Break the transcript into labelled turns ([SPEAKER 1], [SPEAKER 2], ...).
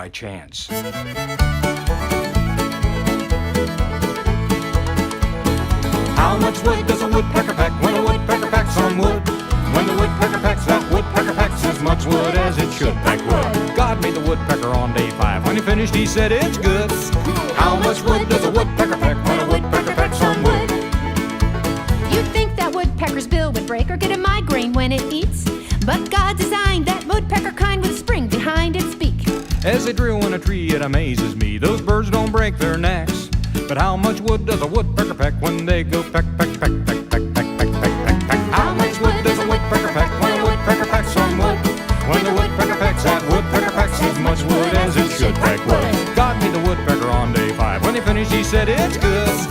[SPEAKER 1] by chance. How much wood does a woodpecker pack when a woodpecker packs some wood? When the woodpecker packs, that woodpecker packs as much wood as it should pack wood. God made the woodpecker on day 5. When he finished, he said it's good. How much wood does a woodpecker pack when a woodpecker packs some wood?
[SPEAKER 2] You'd think that woodpecker's bill would break or get a migraine when it eats, but God designed that woodpecker kind with a spring behind its beak.
[SPEAKER 1] As they drill in a tree, it amazes me. Those birds don't break their necks. But how much wood does a woodpecker pack when they go peck, peck, peck, peck, peck, peck, peck, peck, peck, peck? How much wood does a woodpecker pack when a woodpecker packs some wood? When the woodpecker packs, that woodpecker packs as much wood as it should pack wood. God made the woodpecker on day 5. When he finished, he said it's good.